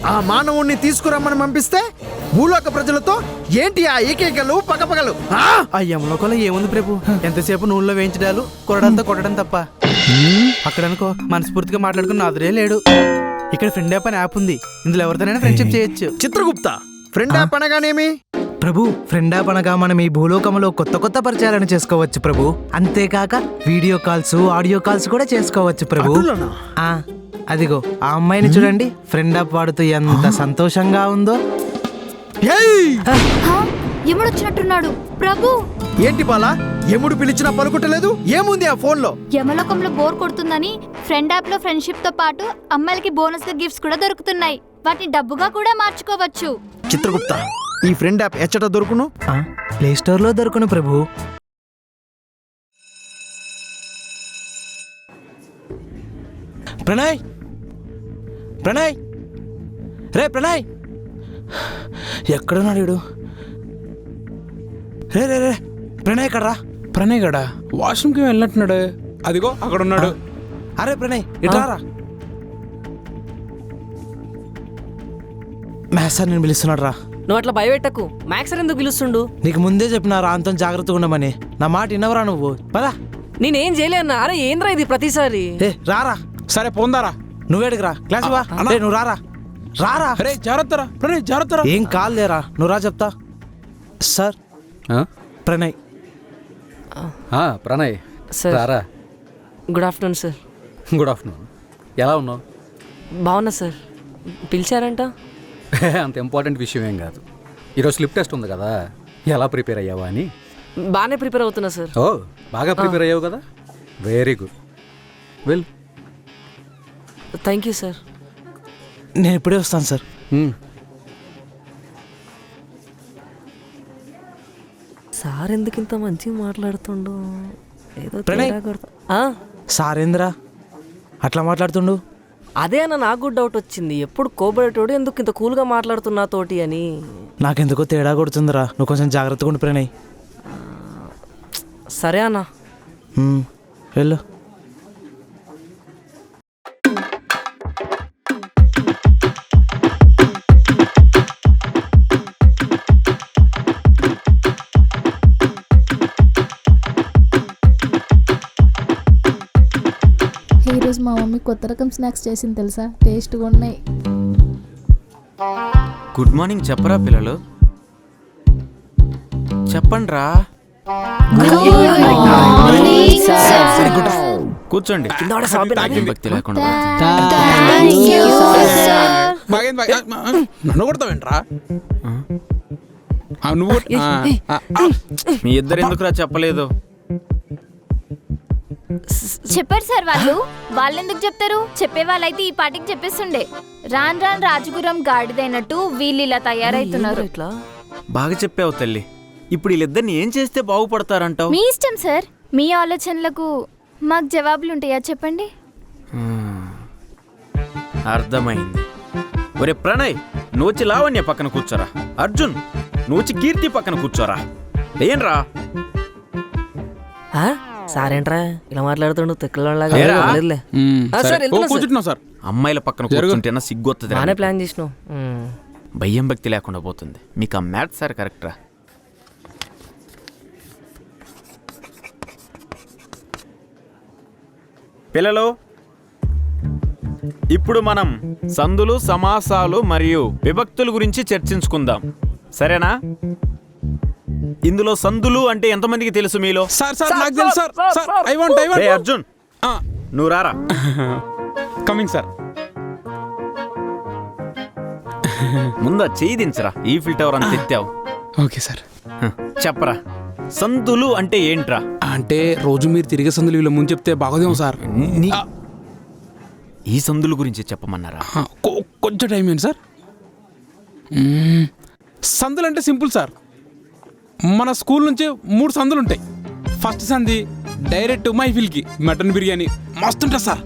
ఆ మానవుణ్ణి తీసుకురమ్మని పంపిస్తే భూలోక ప్రజలతో ఏంటి ఆ ఏకైకలు పగపగలు? ఆ యమలోకంలో ఏముంది ప్రభు, ఎంతసేపు నూనెలో వేయించడాలు కొరడంతో కొట్టడం తప్ప. అక్కడనుకో మనస్ఫూర్తిగా మాట్లాడుకున్న అదురే లేడు. ఇక్కడ ఫ్రెండ్ యాప్ అని యాప్ ఉంది, ఇందులో ఎవరితోనైనా ఫ్రెండ్షిప్ చేయొచ్చు. చిత్రగుప్త, ఫ్రెండ్ యాప్ అనగానేమి? ప్రభు, ఫ్రెండ్ యాప్ అనగా మనం ఈ భూలోకంలో కొత్త కొత్త పరిచయాలను చేసుకోవచ్చు ప్రభు. అంతేకాక వీడియో కాల్స్, ఆడియో కాల్స్ కూడా చేసుకోవచ్చు ప్రభు. అదిగో ఆ అమ్మాయిని చూడండి, ఫ్రెండ్ యాప్ వాడుతూ ఎంత సంతోషంగా ఉందో. యముడు వచ్చినట్టున్నాడు ప్రభు. ఏంటి బాలా, యముడు పిలిచినా పలుకుటలేదు? ఏముంది ఆ ఫోన్ లో? యమలోకంలో బోర్ కొడుతుందని ఫ్రెండ్ యాప్ లో ఫ్రెండ్షిప్ తో పాటు అమ్మాయిలకి బోనస్ గా గిఫ్ట్స్ కూడా దొరుకుతున్నాయి. వాటిని డబ్బుగా కూడా మార్చుకోవచ్చు. చిత్రగుప్త, ఈ ఫ్రెండ్ యాప్ ఎచ్చట దొరుకును? ప్లే స్టోర్ లో దొరుకును ప్రభు. ప్రణయ్, ప్రణయ్, రే ప్రణయ్, ఎక్కడున్నాడు వీడు? రే రే రే ప్రణయ్ ఎక్కడరా? ప్రణయ్ గడా వాష్రూమ్కి వెళ్ళినట్టున్నాడు. అదిగో అక్కడ ఉన్నాడు. అరే ప్రణయ్ ఇట్రారా. మ్యాథ్స్ సార్ నేను పిలుస్తున్నాడు రా. నువ్వు అట్లా భయపెట్టకు, మ్యాథ్స్ సార్ ఎందుకు పిలుస్తుండు? నీకు ముందే చెప్పిన రాంతో జాగ్రత్తగా ఉండమని. నా మాట విన్నవరా నువ్వు? పదా. నేనేం చేయలేన్నా. అరే ఏంద్రా ఇది ప్రతిసారి? ఏ రారా. సరే పోందారా. నువ్వేడికి రా, క్లాస్ వా. నువ్వు రారా, రారా. అరే జాగ్రత్తరా ప్రణయ్, జాగ్రత్తరా. ఏం కాల్ లేరా, నువ్వు రా చెప్తా. సార్ ప్రణయ్. ప్రణయ్ సార్. రారా. Good afternoon sir. Good afternoon. ఎలా ఉన్నావు? బాగున్నా సార్. పిలిచారంట? అంత ఇంపార్టెంట్ విషయం ఏం కాదు. ఈరోజు స్లిప్ టెస్ట్ ఉంది కదా, ఎలా ప్రిపేర్ అయ్యావా అని. బాగానే ప్రిపేర్ అవుతున్నా సార్. ఓ బాగా ప్రిపేర్ అయ్యావు కదా, very good. Well, thank you sir. నేను ఇప్పుడే వస్తాను సార్. సార్ ఎందుకు ఇంత మంచిగా మాట్లాడుతుండు? ఏదో ప్రణయ్. సారేంద్రా అట్లా మాట్లాడుతుండు? అదే అన్న నాకు కూడా డౌట్ వచ్చింది. ఎప్పుడు కోబడేటోడు ఎందుకు ఇంత కూల్గా మాట్లాడుతున్నా తోటి అని. నాకెందుకో తేడా కొడుతుందిరా, నువ్వు కొంచెం జాగ్రత్తగా ఉండు ప్రణయ్. సరే అన్న. వెళ్ళు. ఈరోజు మా మమ్మీ కొత్త రకం స్నాక్స్ చేసింది తెలుసా, టేస్ట్గా ఉన్నాయి. గుడ్ మార్నింగ్ చెప్పరా పిల్లలు, చెప్పండి రా. కూర్చోండి. భక్తి లేకుండా నన్ను కొడతావేంట్రా? నువ్వు మీ ఇద్దరు ఎందుకురా చెప్పలేదు? చెప్పారు సార్ వాళ్ళు. వాళ్ళెందుకు చెప్తారు? చెప్పే వాళ్ళైతే ఈ పాటికి చెప్పేస్తుండే. రాన్ రాన్ రాజగురం గాడిదైనట్టు వీళ్ళు ఇలా తయారైతున్నారు. ఇట్లా బాగా చెప్పావు తల్లి. ఇప్పుడు వీళ్ళిద్దరిని ఏం చేస్తే బాగుపడతారంటావు? మీ ఇష్టం సార్. మీ ఆలోచనలకు మాకు జవాబులు ఉంటాయా చెప్పండి. అర్థమైంది. ఒరే ప్రణయ్, నూచి లావణ్య పక్కన కూర్చోరా. అర్జున్, నూచి కీర్తి పక్కన కూర్చోరా. ఏంట్రా సారేంట్రా ఇలా మాట్లాడుతుండు? తెక్కలాగా కూర్చుంటున్నావు సార్. అమ్మాయిల పక్కన కూర్చుంటేనా సిగ్గొత్తది. బాగానే ప్లాన్ చేసినావు. భయం భక్తి లేకుండా పోతుంది. మీకు ఆ మ్యాథ్స్ సార్ కరెక్టరా? పిల్లలు, ఇప్పుడు మనం సందులు, సమాసాలు మరియు విభక్తుల గురించి చర్చించుకుందాం, సరేనా? ఇందులో సందులు అంటే ఎంతమందికి తెలుసు మీలో? అర్జున్, నువ్వు రారా. Coming sir. ముందా చెయ్యి దించరా. ఈ ఫిల్టర్ అంత ఎత్తావు. Okay sir. చెప్పరా, సందులు అంటే ఏంట్రా? అంటే రోజు మీరు తిరిగే సందులు వీళ్ళు ముందు చెప్తే బాగోదేమో సార్. ఈ సందుల గురించి చెప్పమన్నారా? కొంచెం టైం ఏంటి సార్? సందులు అంటే సింపుల్ సార్. మన స్కూల్ నుంచి 3 సందులు ఉంటాయి. ఫస్ట్ సంది డైరెక్ట్ మైఫిల్కి మటన్ బిర్యానీ మస్తు ఉంటుంది సార్.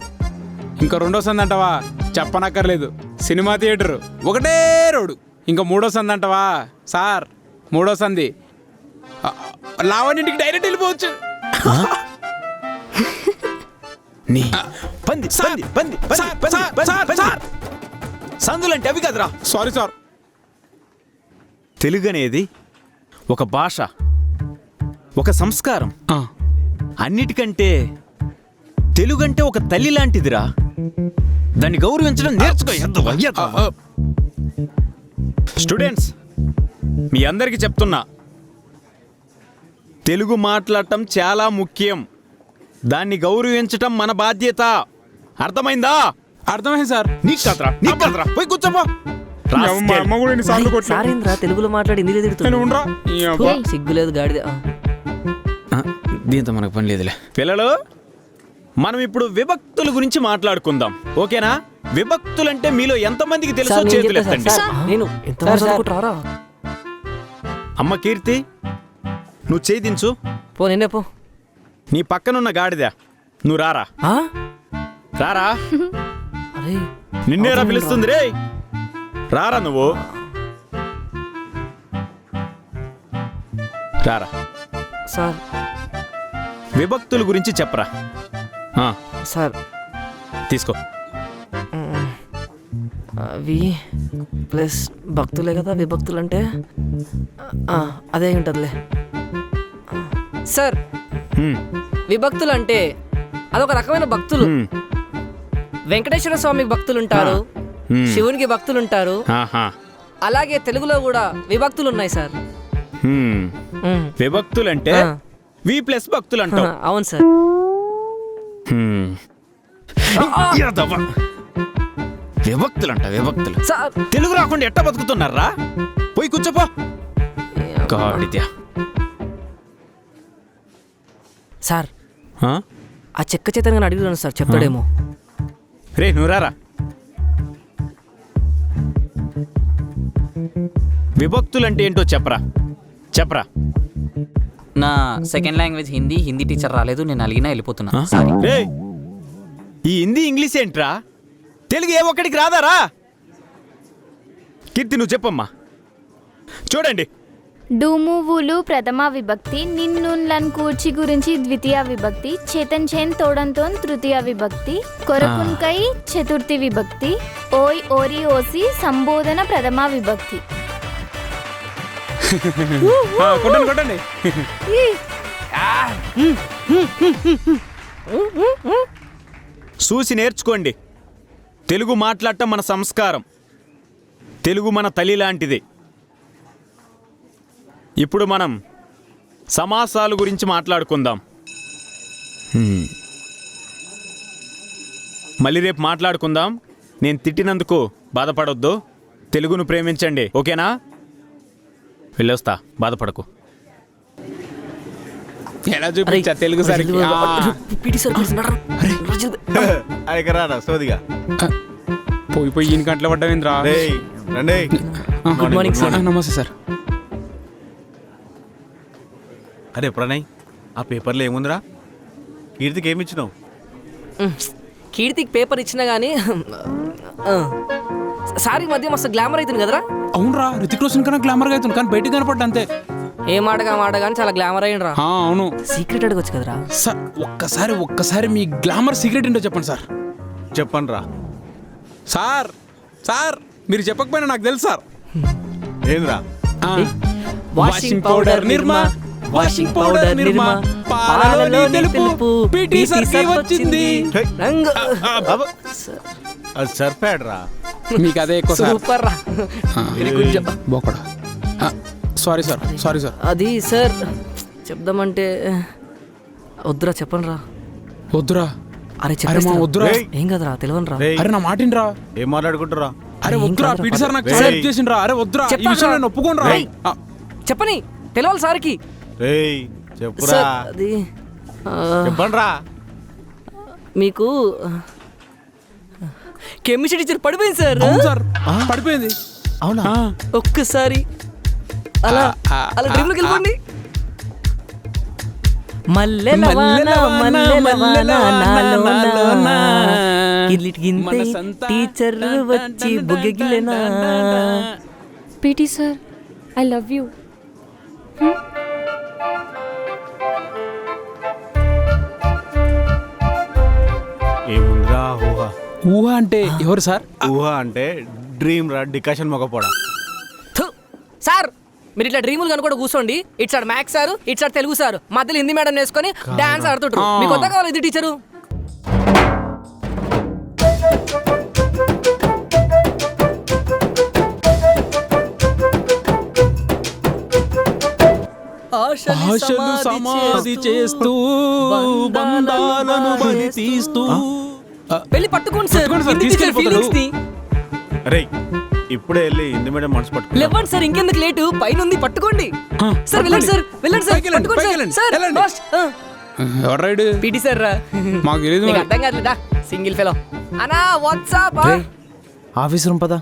ఇంకా 2వ సంది అంటావా చెప్పనక్కర్లేదు, సినిమా థియేటర్ ఒకటే రోడ్డు. ఇంకా 3వ సంది అంటావా సార్, 3వ సంది లావణ్యంటికి డైరెక్ట్ వెళ్ళిపోవచ్చు. సందులంటే అవి కదరా. Sorry sir. తెలుగు అనేది ఒక భాష, ఒక సంస్కారం. అన్నిటికంటే తెలుగు అంటే ఒక తల్లి లాంటిదిరా. దాన్ని గౌరవించడం నేర్చుకో. స్టూడెంట్స్, మీ అందరికీ చెప్తున్నా, తెలుగు మాట్లాడటం చాలా ముఖ్యం. దాన్ని గౌరవించటం మన బాధ్యత. అర్థమైందా? అర్థమైంది సార్. నీకు కాదురా, నీకు కాదురా. పోయి కూర్చోపో. మా అమ్మ కూడా ఎన్నిసార్లు కొట్టినా. సారేంద్రా తెలుగులో మాట్లాడి హిందీలో నేను తిడుతున్నా. ఉండరా? ఈ అబ్బా. సిగ్గులేదు గాడిద. దీంతో మనకు పని లేదులే. పిల్లలు, మనం ఇప్పుడు విభక్తుల గురించి మాట్లాడుకుందాం. ఓకేనా? విభక్తులంటే మీలో ఎంతమందికి తెలుసో సార్, నేను చేతులు చెప్తా ఎత్తండి. సార్. నేను ఎంత చదువుకుంటారా? అమ్మ కీర్తి, నువ్వు చేయి దించు. పో నిన్నే పో. నీ పక్కనున్న గాడిద నువ్వు రారా. ఆ? రారా. అరే నిన్నేరా పిలుస్తుంది రే. రారా నువ్వు. రారా. సార్ విభక్తుల గురించి చెప్పరా. సార్ తీసుకో. అవి ప్లస్ భక్తులే కదా విభక్తులు అంటే. అదే ఉంటుందిలే సార్. హ్మ్. విభక్తులు అంటే అదొక రకమైన భక్తులు. హ్మ్. వెంకటేశ్వర స్వామికి భక్తులు ఉంటారు, హ్మ్. శివునికి భక్తులు ఉంటారు. ఆహా. అలాగే తెలుగులో కూడా విభక్తులు ఉన్నాయి సార్. హ్మ్. మ్మ్. విభక్తులంటే ఆ. వి ప్లస్ భక్తులు అంటావు. అవును సార్. హ్మ్. యాదవ. విభక్తులంట విభక్తులు. సార్ తెలుగు రాకుండా ఎట్ట బతుకుతున్నారా? పోయి కూర్చోపో. గాడిద. సార్ ఆ? ఆ చెక్క చేతను అడుగుతాను సార్, చెప్తాడేమో. రే నువ్వు రారా. విభక్తులంటే ఏంటో చెప్పరా. చెప్పరా. నా second language Hindi. Hindi teacher రాలేదు, నేను అలిగినా వెళ్ళిపోతున్నా. సారీ. రే, ఈ హిందీ ఇంగ్లీష్ ఏంట్రా? తెలుగు ఏ ఒక్కడికి రాదారా? కీర్తి నువ్వు చెప్పమ్మా. చూడండి, డూమువులు ప్రథమ విభక్తి, నిన్నున్లన్ కూర్చి గురించి ద్వితీయ విభక్తి, చేతన్ చేన్ తోడంతోన్ తృతీయ విభక్తి, కొరకున్కై చతుర్థి విభక్తి, ఓయ్ ఓరి ఓసి సంబోధన ప్రథమ విభక్తి. కొట్టండి కొట్టండి. చూసి నేర్చుకోండి. తెలుగు మాట్లాడటం మన సంస్కారం. తెలుగు మన తల్లి లాంటిది. ఇప్పుడు మనం సమాసాల గురించి మాట్లాడుకుందాం. మళ్ళీ రేపు మాట్లాడుకుందాం. నేను తిట్టినందుకు బాధపడొద్దు. తెలుగును ప్రేమించండి. ఓకేనా? వెళ్ళొస్తా, బాధపడకు. ఎలా చూపించా తెలుగు సరికి? పీటీ సార్ పిలుస్తున్నాడు. సోదిగా పోయి పోయి ఈయన గంటలు పడ్డావేంద్రా? రండి. Good morning sir. నమస్తే సార్. అరే ప్రణయ్, ఆ పేపర్లో ఏముందిరా? కీర్తికి ఏమి ఇచ్చినావు? కీర్తికి పేపర్ ఇచ్చినా గానీ సార్ ఈ మధ్య మస్తు గ్లామర్ అవుతుంది కదరా. అవునరా, రితిక్ రోషన్ కన్నా గ్లామర్గా అవుతుంది, కానీ బయటికి కనపడ్డా అంతే. ఏ మాటగా మాట కానీ చాలా గ్లామర్ అయ్యిండ్రా. అవును సీక్రెట్ అడగొచ్చు కదరా. సార్, ఒక్కసారి మీ గ్లామర్ సీక్రెట్ ఏంటో చెప్పండి సార్. చెప్పండి రా. సార్ సార్ మీరు చెప్పకపోయినా నాకు తెలుసు సార్. ఏంద్రా? వాషింగ్ పౌడర్ నిర్మా, వాషింగ్ పౌడర్ నిర్మా, పాలలో తెలుపు పీటీ సర్కి వచ్చింది రంగు. అది సర్ఫాడ్ రా. మీకు అదే ఎక్కువ సార్. సూపర్ రా. బోకడా. Sorry sir, sorry sir. అది సార్ చెప్దామంటే వద్దురా, చెప్పండి రా. వద్దురా. అరే అరే మా వద్దురా. ఏం కదరా, తెలియని రా. అరే నా మాటినరా. ఏం మాట్లాడుకుంటారా? అరే వద్దురా, పీటీ సార్ నాకు చాలా హెల్ప్ చేసిండ్రా. అరే వద్దురా, ఈ విషయం నేను ఒప్పుకోనరా. చెప్పని తెలవాలి సార్కి. రేయ్ చెప్పురా. సార్ అది చెప్పండి రా. మీకు కెమిస్ట్రీ టీచర్ పడిపోయింది సార్. అవును సార్, పడిపోయింది. అవునా? ఒక్కసారి అలా అలా డ్రీమ్లోకి వెళ్ళిపోండి. మల్లెల వాన మల్లెల వాన నాలోన గిల్లిటిగింతే టీచర్ వచ్చి బుగ్గగిలేనా. PT sir, I love you. ఏముందిరా ఊహ? ఊహ అంటే ఎవరు సార్? ఊహ అంటే డ్రీమ్ రా డికాషన్ మొగపోడా. థు. సార్ మీరు ఇట్లా డ్రీములు కనుక కూర్చోండి. ఇటు సైడ్ మ్యాథ్స్ సార్, ఇటు సైడ్ తెలుగు సార్, మధ్యలో హిందీ మేడం వేసుకొని డాన్స్ ఆడుతుంటారు. మీకు కొత్త కావాలి ఇది టీచరు. ఆశలు సమాధి చేస్తూ బంధాలను బలి తీస్తూ వెళ్ళి పట్టుకోండి సార్, హిందీ టీచర్ ఫీలింగ్స్ ని. అరే ఇప్పుడే వెళ్ళి హిందీ మీడియం మనసు పట్టుకో. లేవండి సార్, ఇంకెందుకు లేటు, పైన ఉంది పట్టుకోండి. సార్ వెళ్ళండి సార్, వెళ్ళండి సార్, పట్టుకోండి సార్. ఫాస్ట్. ఎవరు రైడ్ పీటీ సార్ రా. మాకు తెలియదు నీకు అర్థం కాదులేదా సింగిల్ ఫెలో. అన్నా వాట్సాప్. ఆఫీస్ రూమ్ పదా.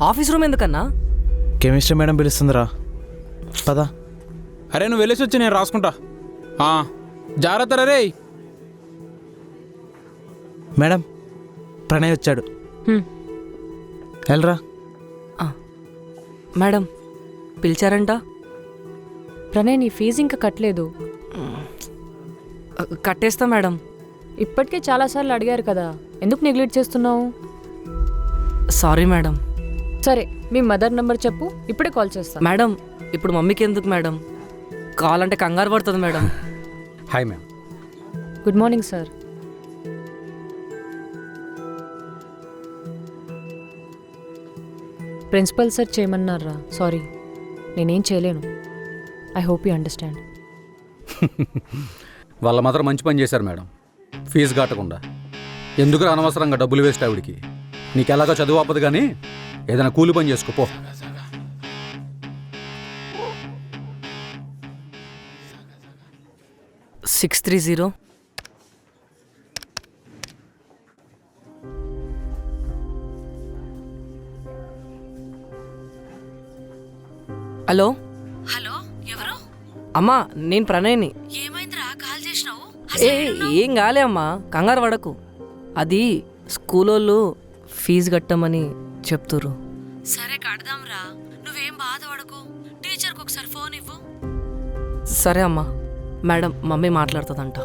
ఆఫీస్ రూమ్ ఎందుకన్నా? కెమిస్ట్రీ మేడం పిలుస్తుందిరా పదా. అరే నువ్వు వెళ్ళేసి వచ్చి నేను రాసుకుంటా. జాగ్రత్త రే. మేడం ప్రణయ్ వచ్చాడు, వెళ్ళరా. మేడం పిలిచారంట. ప్రణయ్ నీ ఫీజు ఇంకా కట్టలేదు. కట్టేస్తా మేడం. ఇప్పటికే చాలాసార్లు అడిగారు కదా, ఎందుకు నెగ్లెక్ట్ చేస్తున్నావు? Sorry madam. సరే మీ మదర్ నెంబర్ చెప్పు, ఇప్పుడే కాల్ చేస్తా. మేడం ఇప్పుడు మమ్మీకి ఎందుకు మేడం, కావాలంటే కంగారు పడుతుంది madam. Hi ma'am. Good morning sir. Principal sir చేయమన్నారా? సారీ నేనేం చేయలేను. I hope you understand. వాళ్ళ మాత్రం మంచి పని చేశారు మేడం, ఫీజు కట్టకుండా. ఎందుకు అనవసరంగా డబ్బులు వేస్ట్ ఆవిడికి. నీకు ఎలాగో చదువు అవ్వదు కానీ ఏదైనా కూలి పని చేసుకోపో. సిక్స్ 630. హలో హలో ఎవరు? అమ్మా నేను ప్రణయ్ని. ఏమైందిరా కాల్ చేసినావు? ఏం కాలే అమ్మా, కంగారు పడకు. అది స్కూల్ వాళ్ళు ఫీజు కట్టమని చెప్తురు. సరే కడదాంరా, నువ్వేం బాధపడకు. టీచర్కి ఒకసారి ఫోన్ ఇవ్వు. సరే అమ్మా. మేడం మమ్మీ మాట్లాడుతుందంట.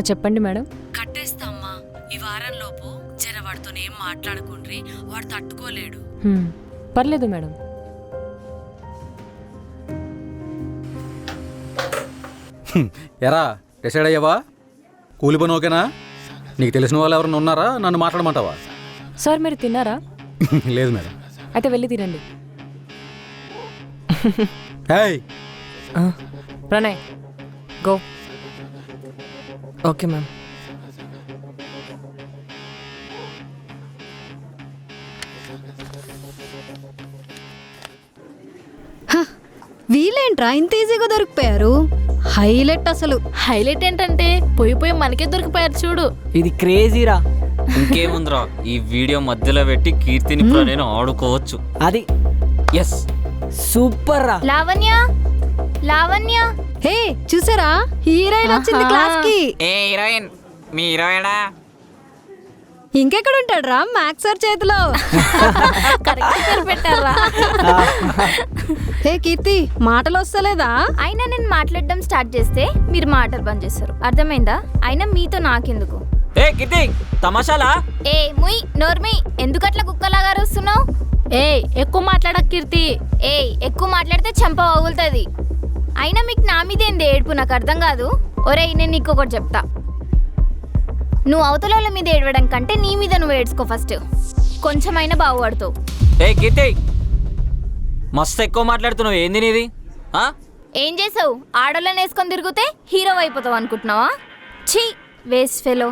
చెప్పండి మేడం. కట్టేస్తామ్మా, ఈ వారం లోపు జరవాడితో ఏం మాట్లాడుకుండ్రి, వాడు తట్టుకోలేడు. పర్లేదు మేడం. ఎరా డిసైడ్ అయ్యావా? కూలి పని ఓకేనా? నీకు తెలిసిన వాళ్ళు ఎవరైనా ఉన్నారా? నన్ను మాట్లాడమంటావా? సార్ మీరు తిన్నారా? లేదు మేడం. అయితే వెళ్ళి తినండి. ప్రణయ్ గో. Okay ma'am. వీళ్ళేంట్రా ఇంత ఈజీగా దొరికిపోయారు? హైలైట్ అసలు. హైలైట్ ఏంటంటే పోయి పోయి మనకే దొరికిపోయారు చూడు. ఇది క్రేజీరా. ఇంకేముందిరా, ఈ వీడియో మధ్యలో పెట్టి కీర్తిని నేను ఆడుకోవచ్చు. అది ఎస్ సూపర్ రా. లావణ్య లావణ్య హే చూసారా, హీరోయిన్ వచ్చింది క్లాస్ కి. ఏ హీరోయిన్, మీ హీరోయినా? ఇంకెక్కడ ఉంటాడు రా, మ్యాథ్స్ సార్ చేతిలో. కరెక్ట్ పెట్టారా? హే కీర్తి, మాటలు వస్తలేదా? అయినా నేను మాట్లాడడం స్టార్ట్ చేస్తే మీరు మాటలు బంద్ చేస్తారు, అర్థమైందా? అయినా మీతో నాకెందుకు? ఏ కీర్తి తమాషాలా? ఏ ముయ్ నోర్మి, ఎందుకు అట్లా కుక్కలాగా అరుస్తున్నావు? ఏ ఎక్కువ మాట్లాడక కీర్తి. ఏ ఎక్కువ మాట్లాడితే చెంప పగులుతుంది. అయినా మీకు నా మీదేంది ఏడుపు, నాకు అర్థం కాదు. ఒరేయ్ నేను నీకు ఒకటి చెప్తా, నువ్వు అవతల మీద ఏడవడం కంటే నీ మీద నువ్వు ఏడ్చుకో ఫస్ట్, కొంచెమైనా బాగుపడుతావు. ఏ కీర్తి మస్తు ఎక్కువ మాట్లాడుతున్నావు, ఏంది నీది? ఏం చేసావు? ఆడోళ్ళని వేసుకొని తిరిగితే హీరో అయిపోతావు అనుకుంటున్నావా? ఛీ వేస్ట్ ఫెలో.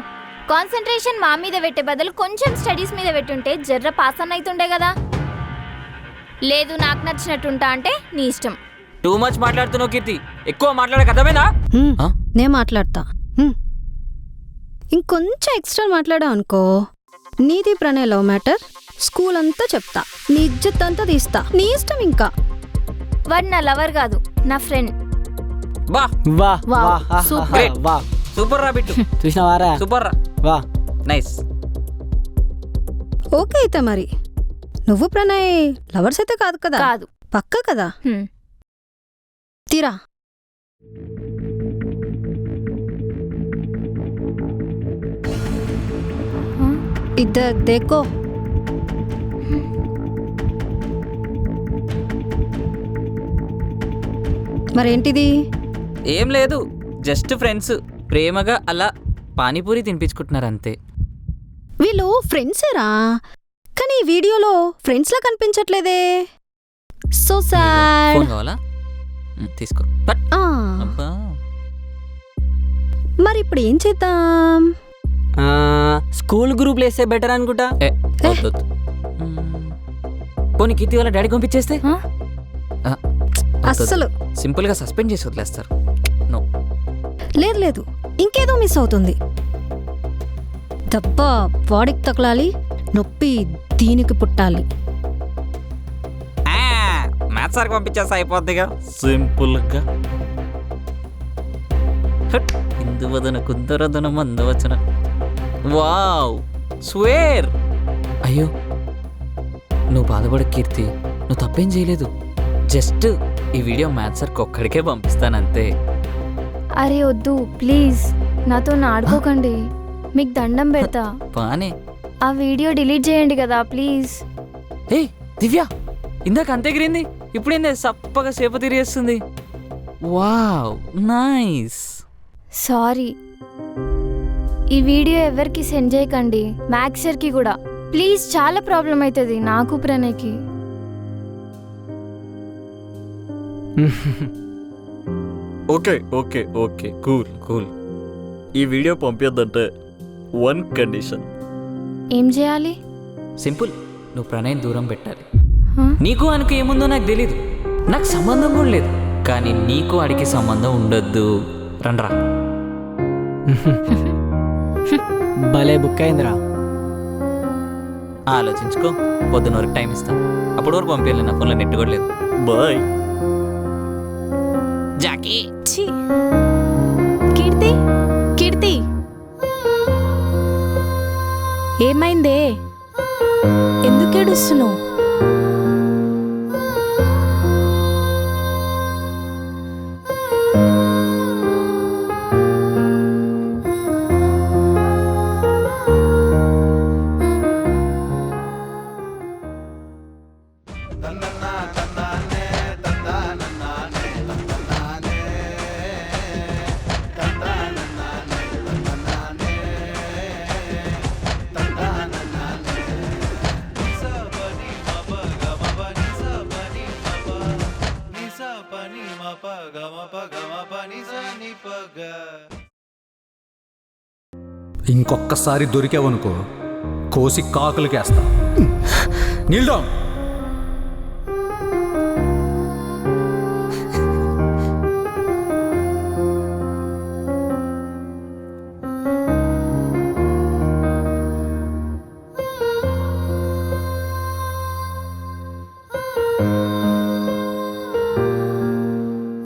కాన్సన్ట్రేషన్ మా మీద పెట్టే బదులు కొంచెం స్టడీస్ మీద పెట్టుంటే జర్ర పాస్ అన్న అవుతుండే కదా. లేదు నాకు నచ్చినట్టుంటా అంటే నీ ఇష్టం. టూ మచ్ మాట్లాడుతున్నావు కీర్తి, ఎక్కువ మాట్లాడక అర్థమైందా? నేను మాట్లాడతా. ఇంకొంచెం ఎక్స్ట్రా మాట్లాడా అనుకో, నీది ప్రణయ్ లవ్ మ్యాటర్ స్కూల్ అంతా చెప్తా, నీ ఇజ్జత్ అంతా తీస్తా, నీ ఇష్టం. ఇంకా వాడు నా లవర్ కాదు, నా ఫ్రెండ్. వా వా సూపర్ వా సూపర్ రా బిట్టు, చూసినావారా? సూపర్ రా, వా నైస్. ఓకే అయితే మరి నువ్వు ప్రణయ్ లవర్స్ అయితే కాదు కదా? కాదు. పక్కా కదా? తీరా. इधर देखो మరేంటిది? ఏం లేదు, జస్ట్ ఫ్రెండ్స్ ప్రేమగా అలా పానీపూరి తినిపించుకుంటున్నారు అంతే. వీళ్ళు ఫ్రెండ్సేరా, కానీ ఈ వీడియోలో ఫ్రెండ్స్ లా కనిపించట్లేదే. So sad. ఫోన్ కావాలా? తీసుకో. పట్. అబ్బా. మరి ఇప్పుడు ఏం చేద్దాం? స్కూల్ గ్రూప్ వేస్తే బెటర్ అనుకుంటా. వద్దు. పోనీ కీర్తి వాళ్ళ డాడీ పంపించేస్తే అస్సలు సింపుల్ గా సస్పెండ్ చేసి వదిలేస్తారు. నో, లేదు లేదు, ఇంకేదో మిస్ అవుతుంది. దెబ్బ బాడీకి తగలాలి, నొప్పి దీనికి పుట్టాలి. మ్యాథ్స్ సార్కి పంపించేస్తే అయిపోద్దిగా సింపుల్ గా. ఇందువదన కుందరదన మందవచన. Wow, swear. అయ్యో, నువ్వు బాధపడ కీర్తి, నువ్వు తప్పేం చేయలేదు. జస్ట్ ఈ వీడియో మ్యాథ్స్ సార్కి ఒక్కడికే పంపిస్తానంతే. అరే వద్దు ప్లీజ్, నాతో ఆడుకోకండి, మీకు దండం పెడతా. బానే. ఆ వీడియో డిలీట్ చేయండి కదా ప్లీజ్. ఏ దివ్య, ఇందాక అంతే ఎగిరింది, ఇప్పుడేందే సప్పగా సేపు తిరిగేస్తుంది. Wow, nice. సారీ, ఈ వీడియో ఎవరికి సెండ్ చేయకండి, మ్యాథ్స్ సార్కి కూడా ప్లీజ్. చాలా ప్రాబ్లం అవుతుంది నాకు ప్రణయ్కి. Okay okay okay, cool cool. ఈ వీడియో పంపించద్దంటే వన్ కండిషన్. ఏం చేయాలి? సింపుల్, నువ్వు ప్రణయ్ దూరం పెట్టాలి. హ? నీకు ఆయనకు ఏముందో నాకు తెలీదు, నాకు సంబంధం కూడా లేదు, కానీ నీకు ఆడికి సంబంధం ఉండొద్దు. రండ్రా. భలే బుక్ అయిందిరా. ఆలోచించుకో, పొద్దున వరకు టైం ఇస్తా, అప్పటి వరకు పంపించాలి. నా ఫోన్లో నెట్ కూడా లేదు. బాయ్ జాకీ. ఛీ! కీర్తి, కీర్తి, ఏమైందే? ఎందుకు ఏడుస్తున్నావు? ఇంకొక్కసారి దొరికావనుకో, కోసి కాకులకేస్తా. నీల్ డౌన్.